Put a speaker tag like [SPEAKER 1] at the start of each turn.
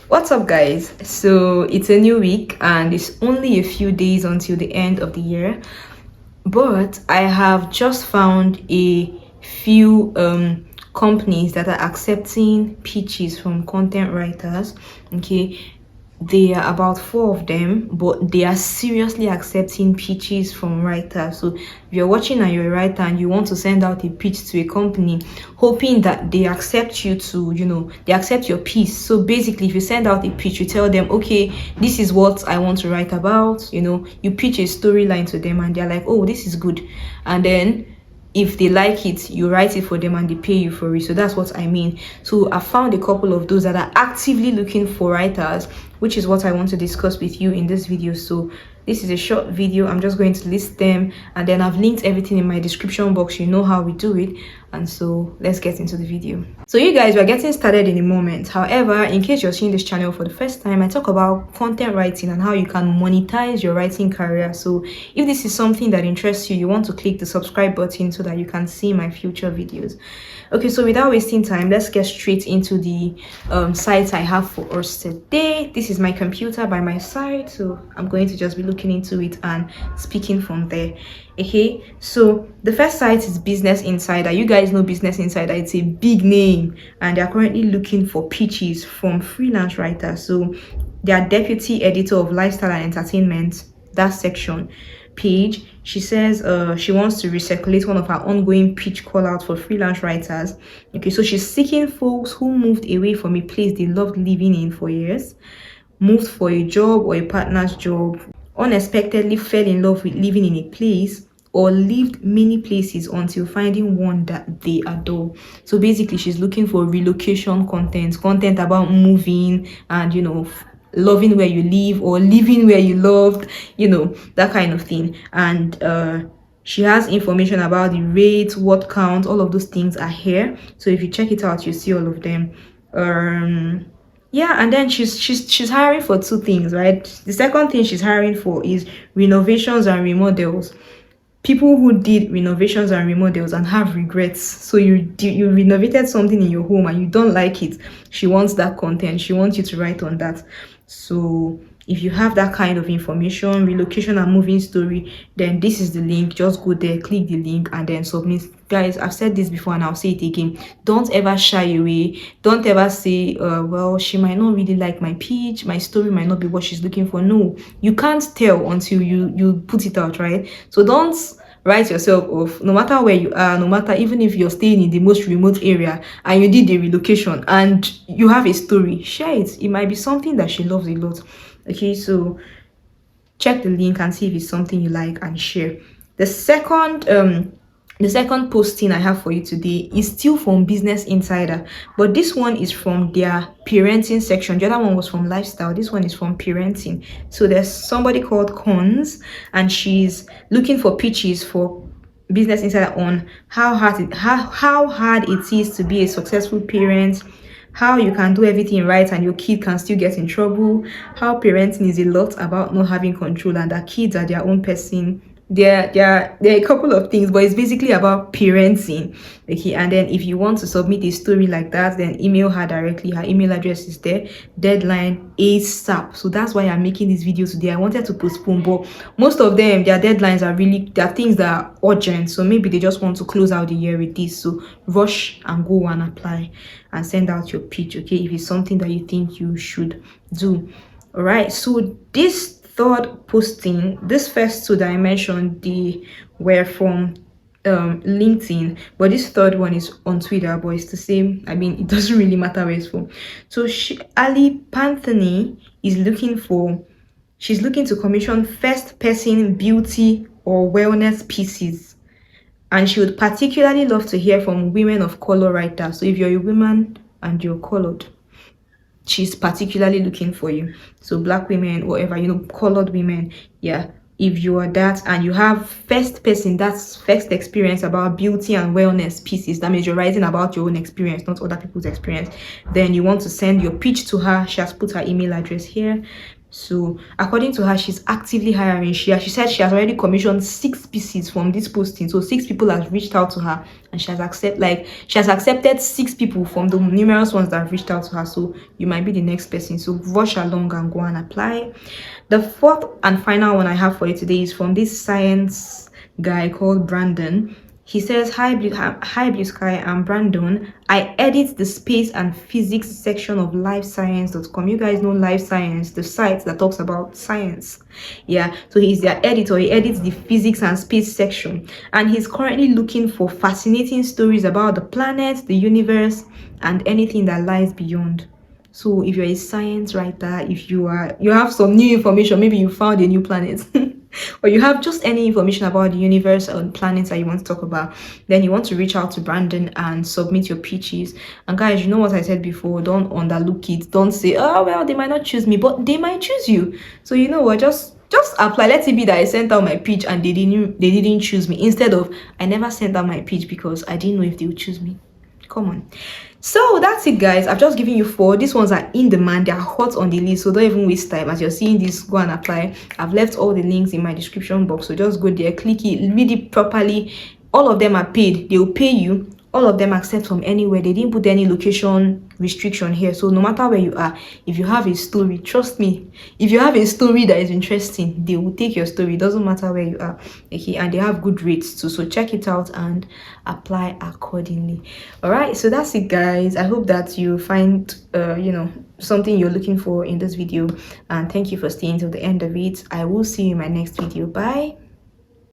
[SPEAKER 1] What's up, guys? So it's a new week and it's only a few days until the end of the year, but I have just found a few companies that are accepting pitches from content writers. Okay, there are about 4 of them, but they are seriously accepting pitches from writers. So if you're watching and you're a writer and you want to send out a pitch to a company, hoping that they accept you to, they accept your piece. So basically, if you send out a pitch, you tell them, okay, this is what I want to write about. You pitch a storyline to them and they're like, oh, this is good. And then if they like it, you write it for them and they pay you for it. So that's what I mean. So I found a couple of those that are actively looking for writers, which is what I want to discuss with you in this video. So this is a short video. I'm just going to list them and then I've linked everything in my description box. You know how we do it. And so let's get into the video. So you guys, we're getting started in a moment. However, in case you're seeing this channel for the first time, I talk about content writing and how you can monetize your writing career. So if this is something that interests you, you want to click the subscribe button so that you can see my future videos. Okay, so without wasting time, let's get straight into the sites I have for us today. This is my computer by my side, so I'm going to just be looking into it and speaking from there. Okay, so the first site is Business Insider. You guys know Business Insider. It's a big name and they're currently looking for pitches from freelance writers. So they are deputy editor of lifestyle and entertainment, that section page. She says she wants to recirculate one of her ongoing pitch call out for freelance writers. Okay, so she's seeking folks who moved away from a place they loved living in for years, moved for a job or a partner's job, unexpectedly fell in love with living in a place, or lived many places until finding one that they adore. So basically, she's looking for relocation content about moving and loving where you live or living where you loved, that kind of thing. And she has information about the rate, word count, all of those things are here. So if you check it out, you see all of them. Yeah, and then she's hiring for 2 things, right? The second thing she's hiring for is renovations and remodels. People who did renovations and remodels and have regrets. So you renovated something in your home and you don't like it. She wants that content. She wants you to write on that. So if you have that kind of information, relocation and moving story, then this is the link. Just go there, click the link and then submit. Guys, I've said this before and I'll say it again. Don't ever shy away. Don't ever say, well, she might not really like my pitch, my story might not be what she's looking for. No, you can't tell until you put it out, right? So don't write yourself off. No matter where you are, no matter even if you're staying in the most remote area and you did the relocation and you have a story, share it. It might be something that she loves a lot. Okay, so check the link and see if it's something you like and share. The second posting I have for you today is still from Business Insider, but this one is from their parenting section. The other one was from lifestyle. This one is from parenting. So there's somebody called Cons and she's looking for pitches for Business Insider on how hard it is to be a successful parent, how you can do everything right and your kid can still get in trouble, how parenting is a lot about not having control and that kids are their own person. There are a couple of things, but it's basically about parenting. Okay, and then if you want to submit a story like that, then email her directly. Her email address is there. Deadline ASAP. So that's why I'm making this video today. I wanted to postpone, but most of them, their deadlines are things that are urgent. So maybe they just want to close out the year with this. So rush and go and apply and send out your pitch. Okay, if it's something that you think you should do. All right, so this third posting, this first 2 that I mentioned, they were from LinkedIn, but this third one is on Twitter, but it's the same. I mean, it doesn't really matter where it's from. So Ali Panthony is she's looking to commission first person beauty or wellness pieces, and she would particularly love to hear from women of color writers. So if you're a woman and you're colored, she's particularly looking for you. So black women, whatever, colored women, yeah. If you are that and you have first experience about beauty and wellness pieces, that means you're writing about your own experience, not other people's experience, then you want to send your pitch to her. She has put her email address here. So according to her, she's actively hiring. She said she has already commissioned 6 pieces from this posting. So 6 people have reached out to her, and she has accepted 6 people from the numerous ones that have reached out to her. So you might be the next person. So rush along and go and apply. The fourth and final one I have for you today is from this science guy called Brandon. He says, hi Blue Sky, I'm Brandon. I edit the space and physics section of lifescience.com. You guys know Life Science, the site that talks about science. Yeah, so he's their editor. He edits the physics and space section, and he's currently looking for fascinating stories about the planet, the universe, and anything that lies beyond. So if you're a science writer, if you have some new information, maybe you found a new planet or you have just any information about the universe or planets that you want to talk about, then you want to reach out to Brandon and submit your pitches. And guys, you know what I said before, don't underlook it. Don't say, oh well, they might not choose me, but they might choose you. So you know what, just apply. Let it be that I sent out my pitch and they didn't choose me, instead of I never sent out my pitch because I didn't know if they would choose me. Come on. So that's it, guys. I've just given you 4. These ones are in demand, they're hot on the list, so don't even waste time. As you're seeing this, go and apply. I've left all the links in my description box, so just go there, click it, read it properly. All of them are paid. They will pay you. All of them accept from anywhere. They didn't put any location restriction here, so no matter where you are, if you have a story, trust me, if you have a story that is interesting, they will take your story. It doesn't matter where you are. Okay, and they have good rates too, so check it out and apply accordingly. All right, so that's it, guys. I hope that you find something you're looking for in this video, and thank you for staying till the end of it. I will see you in my next video. Bye.